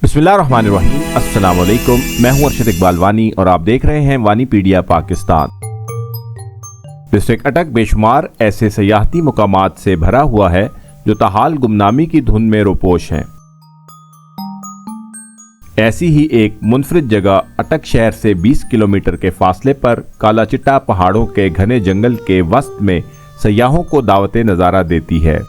बिस्मिल्लाहिर्रहमानिर्रहीम। अस्सलाम वालेकुम। मैं हूं अरशद इकबाल वानी और आप देख रहे हैं वानीपीडिया पाकिस्तान। डिस्ट्रिक्ट अटक बेशुमार ऐसे सयाहती मुकामात से भरा हुआ है जो ताहाल गुमनामी की धुन में रोपोश हैं। ऐसी ही एक मुनफरिद जगह अटक शहर से 20 किलोमीटर के फासले पर काला चिट्टा पहाड़ों के घने जंगल के वस्त में सयाहों को दावत नज़ारा देती है।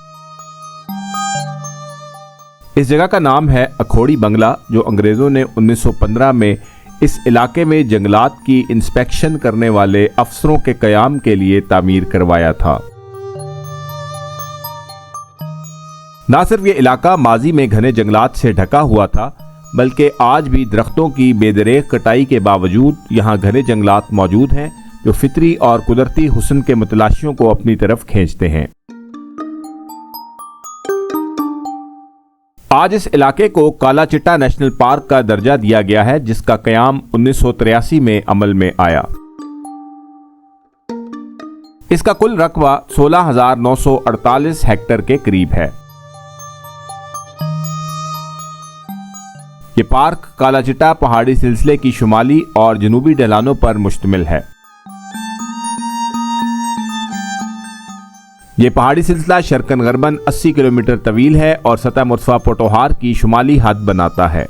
इस जगह का नाम है अखोड़ी बंगला, जो अंग्रेज़ों ने 1915 में इस इलाके में जंगलात की इंस्पेक्शन करने वाले अफसरों के क़याम के लिए तामीर करवाया था। ना सिर्फ ये इलाका माजी में घने जंगलात से ढका हुआ था, बल्कि आज भी दरख्तों की बेदरेक कटाई के बावजूद यहाँ घने जंगलात मौजूद हैं जो फितरी और कुदरती हुस्न के मुतलाशियों को अपनी तरफ खींचते हैं। आज इस इलाके को काला चिट्टा नेशनल पार्क का दर्जा दिया गया है, जिसका क़याम 1983 में अमल में आया। इसका कुल रकबा 16,948 हेक्टेयर के करीब है। ये पार्क काला चिट्टा पहाड़ी सिलसिले की शुमाली और जनूबी ढलानों पर मुश्तमिल है। ये पहाड़ी सिलसिला शर्कन गरबन 80 किलोमीटर तवील है और सतह मुर्तफा पोटोहार की शुमाली हद बनाता है।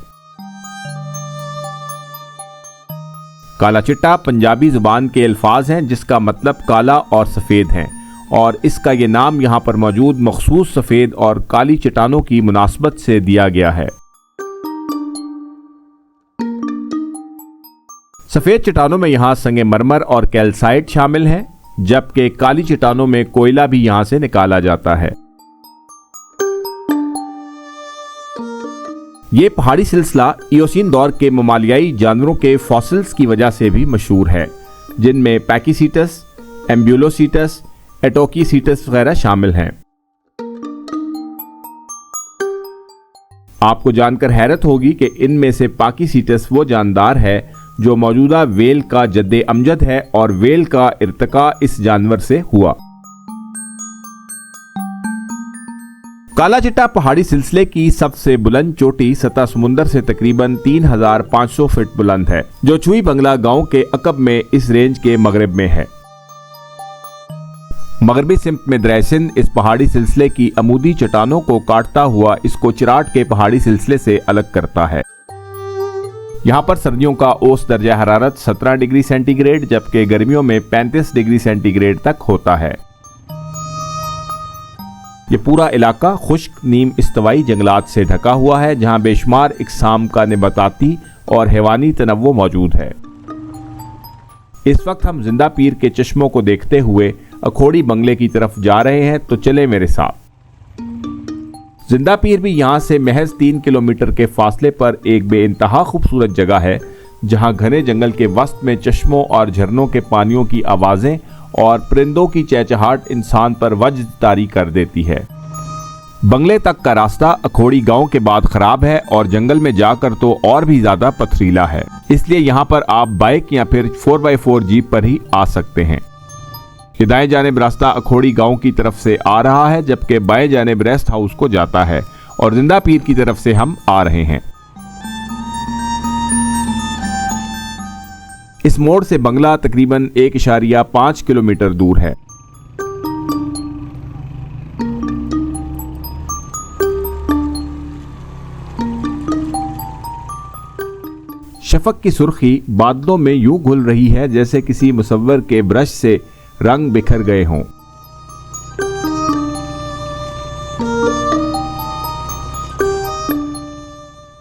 काला चिट्टा पंजाबी जुबान के अल्फाज हैं जिसका मतलब काला और सफ़ेद हैं, और इसका ये नाम यहाँ पर मौजूद मखसूस सफ़ेद और काली चट्टानों की मुनासबत से दिया गया है। सफ़ेद चट्टानों में यहाँ संगे मरमर और कैल्साइट शामिल हैं, जबकि काली चट्टानों में कोयला भी यहां से निकाला जाता है। यह पहाड़ी सिलसिला इयोसीन दौर के ममालियाई जानवरों के फॉसिल्स की वजह से भी मशहूर है, जिनमें पैकीसीटस, एम्ब्यूलोसीटस, एटोकीसीटस वगैरह शामिल हैं। आपको जानकर हैरत होगी कि इनमें से पैकीसीटस वो जानदार है जो मौजूदा वेल का जद्दे अमजद है, और वेल का इर्तिका इस जानवर से हुआ। काला चिट्टा पहाड़ी सिलसिले की सबसे बुलंद चोटी सतह समुंदर से तकरीबन 3,500 फीट बुलंद है, जो चुई बंगला गांव के अकब में इस रेंज के मगरब में है। मगरबी सिमत में दरिया सिंध इस पहाड़ी सिलसिले की अमूदी चट्टानों को काटता हुआ इसको चिराट के पहाड़ी सिलसिले से अलग करता है। यहाँ पर सर्दियों का औसत दर्जा हरारत 17 डिग्री सेंटीग्रेड, जबकि गर्मियों में 35 डिग्री सेंटीग्रेड तक होता है। ये पूरा इलाका खुश्क नीम इस्तवाई जंगलात से ढका हुआ है, जहाँ बेशुमार इकसाम का नबाताती और हैवानी तनव्वो मौजूद है। इस वक्त हम जिंदा पीर के चश्मों को देखते हुए अखोड़ी बंगले की तरफ जा रहे हैं, तो चले मेरे साथ। जिंदा पीर भी यहाँ से महज 3 किलोमीटर के फासले पर एक बेइंतहा खूबसूरत जगह है, जहाँ घने जंगल के वस्त में चश्मों और झरनों के पानियों की आवाज़ें और परिंदों की चहचहाट इंसान पर वज्द तारी कर देती है। बंगले तक का रास्ता अखोड़ी गांव के बाद खराब है और जंगल में जाकर तो और भी ज़्यादा पथरीला है, इसलिए यहाँ पर आप बाइक या फिर 4x4 जीप पर ही आ सकते हैं। दाएं जानिब रास्ता अखोड़ी गांव की तरफ से आ रहा है, जबकि बाएं जानिब रेस्ट हाउस को जाता है, और जिंदा पीर की तरफ से हम आ रहे हैं। इस मोड़ से बंगला तकरीबन 1.5 किलोमीटर दूर है। शफक की सुर्खी बादलों में यूं घुल रही है जैसे किसी मुसव्वर के ब्रश से रंग बिखर गए हों।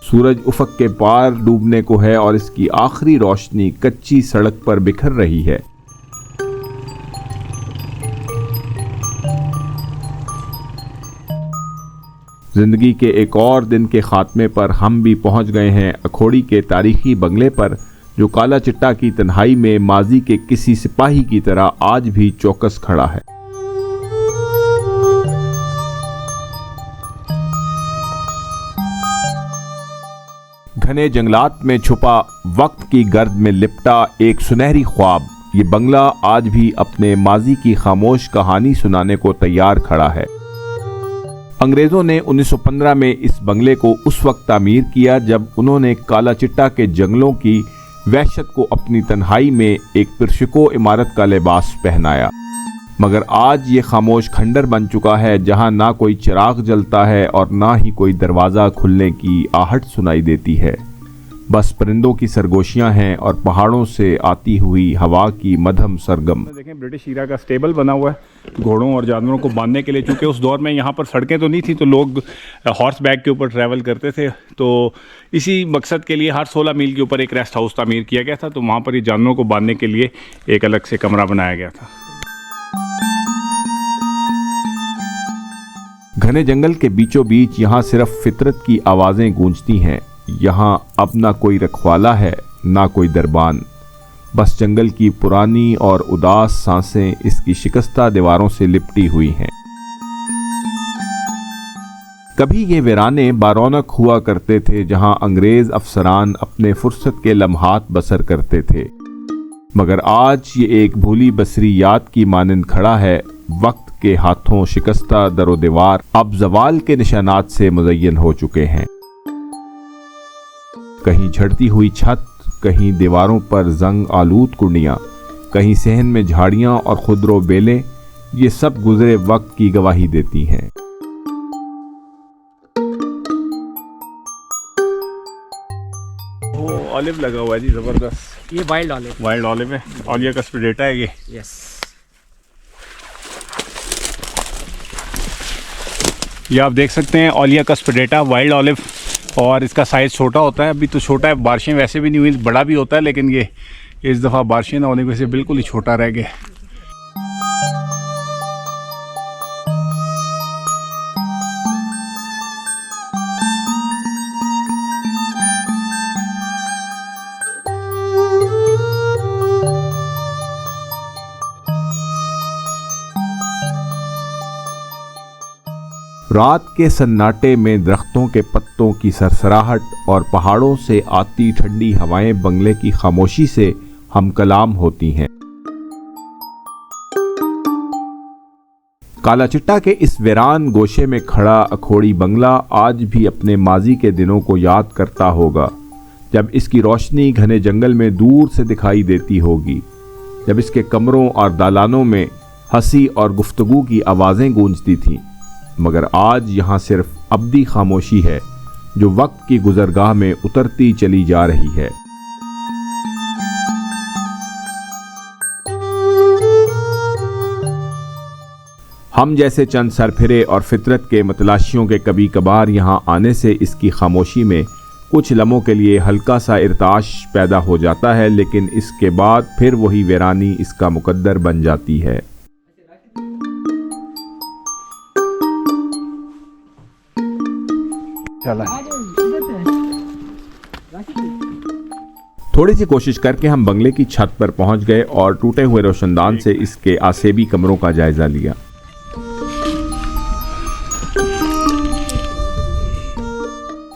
सूरज उफक के पार डूबने को है और इसकी आखिरी रोशनी कच्ची सड़क पर बिखर रही है। जिंदगी के एक और दिन के खात्मे पर हम भी पहुंच गए हैं अखोड़ी के तारीखी बंगले पर, जो काला चिट्टा की तन्हाई में माजी के किसी सिपाही की तरह आज भी चौकस खड़ा है। घने जंगलात में छुपा वक्त की गर्द में लिपटा एक सुनहरी ख्वाब, ये बंगला आज भी अपने माजी की खामोश कहानी सुनाने को तैयार खड़ा है। अंग्रेज़ों ने 1915 में इस बंगले को उस वक्त तामीर किया जब उन्होंने काला चिट्टा के जंगलों की वहशत को अपनी तन्हाई में एक पुरशको इमारत का लिबास पहनाया। मगर आज ये खामोश खंडर बन चुका है, जहां ना कोई चिराग जलता है और ना ही कोई दरवाज़ा खुलने की आहट सुनाई देती है। बस परिंदों की सरगोशियां हैं और पहाड़ों से आती हुई हवा की मध्यम सरगम। देखें, ब्रिटिश ईरा का स्टेबल बना हुआ है घोड़ों और जानवरों को बांधने के लिए। चूँकि उस दौर में यहाँ पर सड़कें तो नहीं थी, तो लोग हॉर्स बैग के ऊपर ट्रैवल करते थे। तो इसी मकसद के लिए हर 16 मील के ऊपर एक रेस्ट हाउस तामीर किया गया था। तो वहाँ पर ये जानवरों को बांधने के लिए एक अलग से कमरा बनाया गया था। घने जंगल के बीचों बीच यहाँ सिर्फ फितरत की आवाज़ें गूंजती हैं। यहाँ अब ना कोई रखवाला है, ना कोई दरबान। बस जंगल की पुरानी और उदास सांसें इसकी शिकस्ता दीवारों से लिपटी हुई हैं। कभी ये वीराने बारौनक हुआ करते थे, जहाँ अंग्रेज अफसरान अपने फुर्सत के लम्हात बसर करते थे। मगर आज ये एक भूली बसरी याद की मानंद खड़ा है। वक्त के हाथों शिकस्ता दरो दीवार अब जवाल के निशानात से मुज़य्यन हो चुके हैं। कहीं झड़ती हुई छत, कहीं दीवारों पर जंग आलूद कुंडियां, कहीं सहन में झाड़ियां और खुदरो बेलें, ये सब गुजरे वक्त की गवाही देती हैं। वो ऑलिव लगा हुआ है जी, जबरदस्त। ये वाइल्ड ऑलिव है। ऑलिया कस्पेडेटा है ये। यस। ये आप देख सकते हैं ऑलिया कस्पेडेटा वाइल्ड ऑलिव, और इसका साइज़ छोटा होता है। अभी तो छोटा है, बारिशें वैसे भी नहीं हुई, बड़ा भी होता है, लेकिन ये इस दफ़ा बारिशें ना होने की वजह से बिल्कुल ही छोटा रह गया। रात के सन्नाटे में दरख्तों के पत्तों की सरसराहट और पहाड़ों से आती ठंडी हवाएं बंगले की खामोशी से हम कलाम होती हैं। काला चिट्टा के इस वीरान गोशे में खड़ा अखोड़ी बंगला आज भी अपने माजी के दिनों को याद करता होगा, जब इसकी रोशनी घने जंगल में दूर से दिखाई देती होगी, जब इसके कमरों और दालानों में हंसी और गुफ्तगू की आवाज़ें गूंजती थीं। मगर आज यहाँ सिर्फ अब्दी खामोशी है, जो वक्त की गुजरगाह में उतरती चली जा रही है। हम जैसे चंद सरफिरे और फितरत के मतलाशियों के कभी कभार यहाँ आने से इसकी खामोशी में कुछ लम्हों के लिए हल्का सा इर्ताश पैदा हो जाता है, लेकिन इसके बाद फिर वही वीरानी इसका मुकद्दर बन जाती है। थोड़ी सी कोशिश करके हम बंगले की छत पर पहुंच गए और टूटे हुए रोशनदान से इसके आसेबी कमरों का जायजा लिया।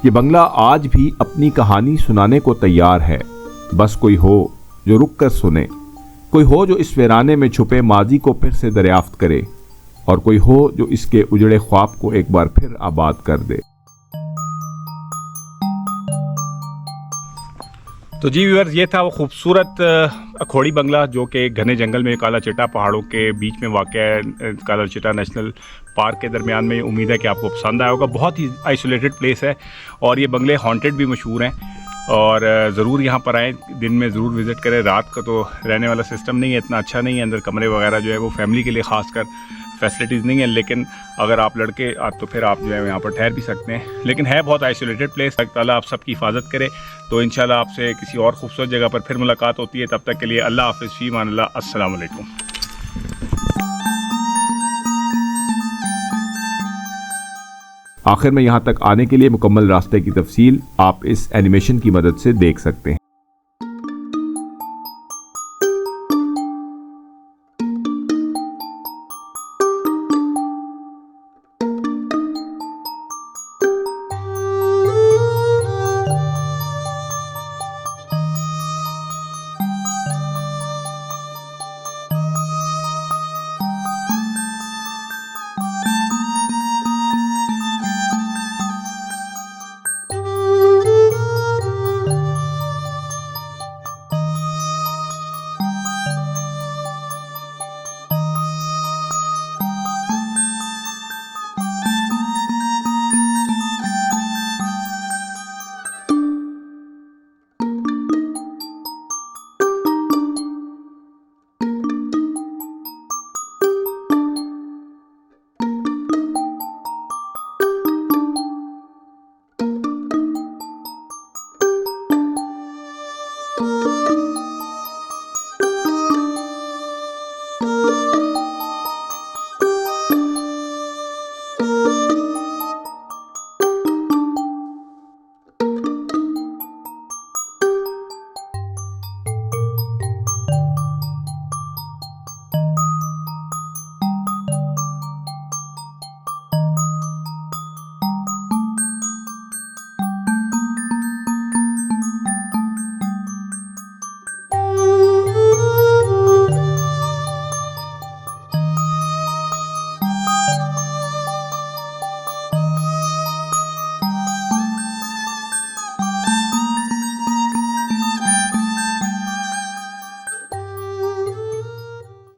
ये बंगला आज भी अपनी कहानी सुनाने को तैयार है। बस कोई हो जो रुक कर सुने, कोई हो जो इस वीराने में छुपे माजी को फिर से दरियाफ्त करे, और कोई हो जो इसके उजड़े ख्वाब को एक बार फिर आबाद कर दे। तो जी व्यूअर्स, ये था वो खूबसूरत अखोड़ी बंगला जो कि घने जंगल में काला चिट्टा पहाड़ों के बीच में वाक़ है, काला चिट्टा नेशनल पार्क के दरमियान में। उम्मीद है कि आपको पसंद आया होगा। बहुत ही आइसोलेटेड प्लेस है और ये बंगले हॉन्टेड भी मशहूर हैं, और ज़रूर यहाँ पर आएँ, दिन में ज़रूर विज़िट करें। रात का तो रहने वाला सिस्टम नहीं है, इतना अच्छा नहीं है, अंदर कमरे वगैरह जो है वो फैमिली के लिए ख़ास कर फैसिलिटीज़ नहीं है। लेकिन अगर आप लड़के तो फिर आप जो है यहाँ पर ठहर भी सकते हैं, लेकिन है बहुत आइसोलेटेड प्लेस। अल्लाह ताला आप सबकी हिफाजत करे। तो इंशाल्लाह आपसे किसी और खूबसूरत जगह पर फिर मुलाकात होती है। तब तक के लिए अल्लाह हाफ़िज़, फ़ी अमान अल्लाह, अस्सलाम वालेकुम। आखिर में यहाँ तक आने के लिए मुकम्मल रास्ते की तफसील आप इस एनिमेशन की मदद से देख सकते हैं। है।